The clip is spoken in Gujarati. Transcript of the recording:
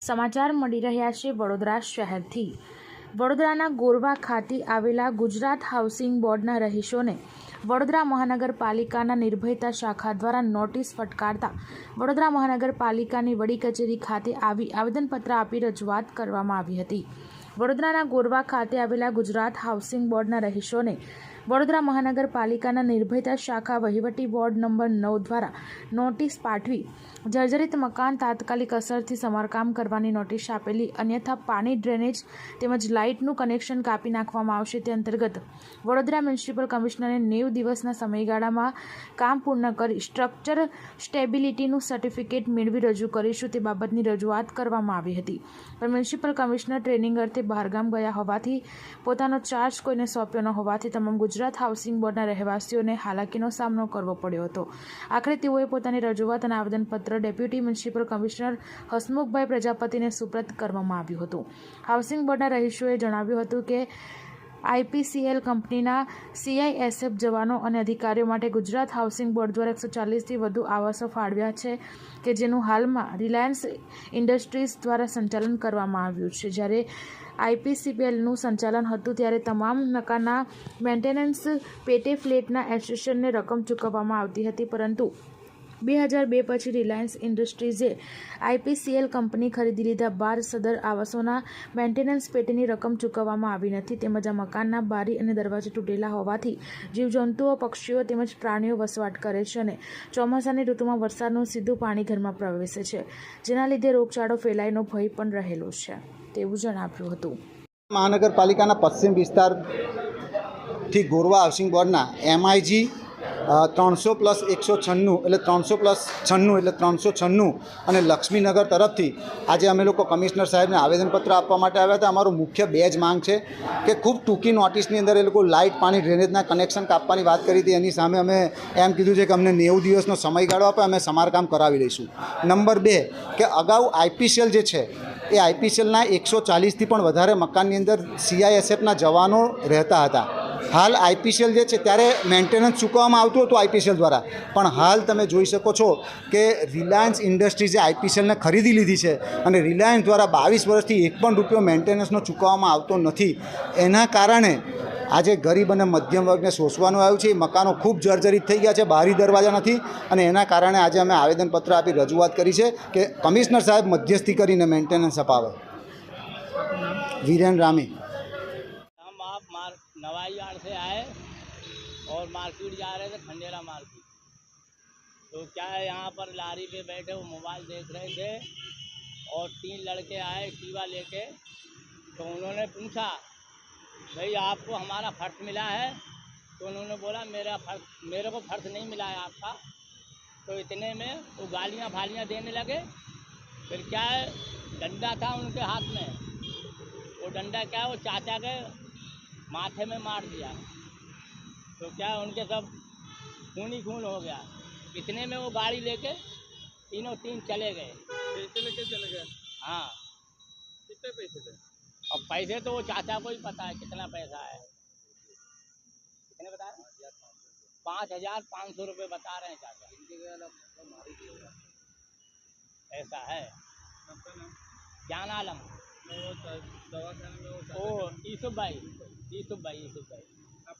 સમાચાર મળી રહ્યા છે વડોદરા શહેરથી। વડોદરાના ગોરવા ખાતે આવેલા ગુજરાત હાઉસિંગ બોર્ડના રહીશોને વડોદરા મહાનગરપાલિકાના નિર્ભયતા શાખા દ્વારા નોટિસ ફટકારતા વડોદરા મહાનગરપાલિકાની વડી કચેરી ખાતે આવી આવેદનપત્ર આપી રજૂઆત કરવામાં આવી હતી। વડોદરાના ગોરવા ખાતે આવેલા ગુજરાત હાઉસિંગ બોર્ડના રહીશોને વડોદરા મહાનગરપાલિકાના નિર્ભયતા શાખા વહીવટી બોર્ડ નંબર 9 દ્વારા નોટિસ પાઠવી જર્જરિત મકાન તાત્કાલિક અસરથી સમારકામ કરવાની નોટિસ આપેલી, અન્યથા પાણી, ડ્રેનેજ તેમજ લાઇટનું કનેક્શન કાપી નાખવામાં આવશે। તે અંતર્ગત વડોદરા મ્યુનિસિપલ કમિશનરે 90 દિવસના સમયગાળામાં કામ પૂર્ણ કરી સ્ટ્રક્ચર સ્ટેબિલિટીનું સર્ટિફિકેટ મેળવી રજૂ કરીશું તે બાબતની રજૂઆત કરવામાં આવી હતી, પણ મ્યુનિસિપલ કમિશનર ટ્રેનિંગ અર્થે બહારગામ ગયા હોવાથી પોતાનો ચાર્જ કોઈને સોંપ્યો ન હોવાથી તમામ ગુજરાત હાઉસિંગ બોર્ડના રહેવાસીઓને હાલાકીનો સામનો કરવો પડ્યો હતો। આખરે તેઓએ પોતાની રજૂઆત અને આવેદનપત્ર ડેપ્યુટી મ્યુનિસિપલ કમિશનર હસમુખભાઈ પ્રજાપતિને સુપ્રત કરવામાં આવ્યું હતું। હાઉસિંગ બોર્ડના રહીશોએ જણાવ્યું હતું કે આઈપીસીએલ કંપનીના સીઆઈએસએફ જવાનો અને અધિકારીઓ માટે ગુજરાત હાઉસિંગ બોર્ડ દ્વારા 140થી વધુ આવાસો ફાળવ્યા છે કે જેનું હાલમાં રિલાયન્સ ઇન્ડસ્ટ્રીઝ દ્વારા સંચાલન કરવામાં આવ્યું છે। જ્યારે આઈપીસીએલનું સંચાલન હતું ત્યારે તમામ મકાનના મેન્ટેનન્સ પેટે ફ્લેટના એસોસિએશનને રકમ ચૂકવવામાં આવતી હતી, પરંતુ 2002 પછી રિલાયન્સ ઇન્ડસ્ટ્રીઝે આઈપીસીએલ કંપની ખરીદી લીધા બાદ સદર આવાસોના મેન્ટેનન્સ પેટેની રકમ ચૂકવવામાં આવી નથી। તેમજ આ મકાનના બારી અને દરવાજા તૂટેલા હોવાથી જીવજંતુઓ, પક્ષીઓ તેમજ પ્રાણીઓ વસવાટ કરે છે અને ચોમાસાની ઋતુમાં વરસાદનું સીધું પાણી ઘરમાં પ્રવેશે છે, જેના લીધે રોગચાળો ફેલાયનો ભય પણ રહેલો છે તેવું જણાવ્યું હતું। મહાનગરપાલિકાના પશ્ચિમ વિસ્તારથી ગોરવા હાઉસિંગ બોર્ડના MIG 300+196 એટલે 300+96 એટલે 396 અને લક્ષ્મીનગર તરફથી આજે અમે લોકો કમિશનર સાહેબને આવેદનપત્ર આપવા માટે આવ્યા હતા। અમારું મુખ્ય બે જ માંગ છે કે ખૂબ ટૂંકી નોટિસની અંદર એ લોકો લાઇટ, પાણી, ડ્રેનેજના કનેક્શન કાપવાની વાત કરી હતી, એની સામે અમે એમ કીધું છે કે અમને 90 દિવસનો સમયગાળો આપે, અમે સમારકામ કરાવી લઈશું। નંબર 2 કે અગાઉ આઈપીસીએલ જે છે એ આઈપીસીએલના 140થી પણ વધારે મકાનની અંદર સીઆઈએસએફના જવાનો રહેતા હતા। હાલ આઈપીસીએલ જે છે ત્યારે મેન્ટેનન્સ ચૂકવવામાં આવતું હતું આઈપીસીએલ દ્વારા, પણ હાલ તમે જોઈ શકો છો કે રિલાયન્સ ઇન્ડસ્ટ્રીઝે આઈપીસીએલને ખરીદી લીધી છે અને રિલાયન્સ દ્વારા 22 વર્ષથી એક પણ રૂપિયો મેન્ટેનન્સનો ચૂકવવામાં આવતો નથી। એના કારણે આજે ગરીબ અને મધ્યમ વર્ગને શોષવાનું આવ્યું છે। મકાનો ખૂબ જર્જરિત થઈ ગયા છે, બારી દરવાજા નથી, અને એના કારણે આજે અમે આવેદનપત્ર આપી રજૂઆત કરી છે કે કમિશનર સાહેબ મધ્યસ્થી કરીને મેન્ટેનન્સ અપાવે। वीरेन रामी। हम आप नवाई यार्ड से आए और मार्केट जा रहे थे, खंडेरा मार्केट। तो क्या है, यहाँ पर लारी पे बैठे वो मोबाइल देख रहे थे और 3 लड़के आए एक्टिवा लेके। तो उन्होंने पूछा, भाई आपको हमारा फर्श मिला है? तो उन्होंने बोला मेरे को फर्श नहीं मिला है आपका। तो इतने में वो गालियाँ फालियाँ देने लगे। फिर क्या है, डंडा था उनके हाथ में, वो डंडा क्या है वो चाचा के माथे में मार दिया। तो क्या है, उनके सब खून ही खून हो गया। इतने में वो गाड़ी लेके तीनों चले गए। पैसे लेके चले गए? हाँ। कितने पैसे थे? अब पैसे तो वो चाचा को ही पता है कितना पैसा है। कितने बता रहे हैं? 5,500 रुपये बता रहे हैं चाचा। ऐसा है। आपका नाम? जान आलम। वो दवाखाने में ओ यूसुफ भाई।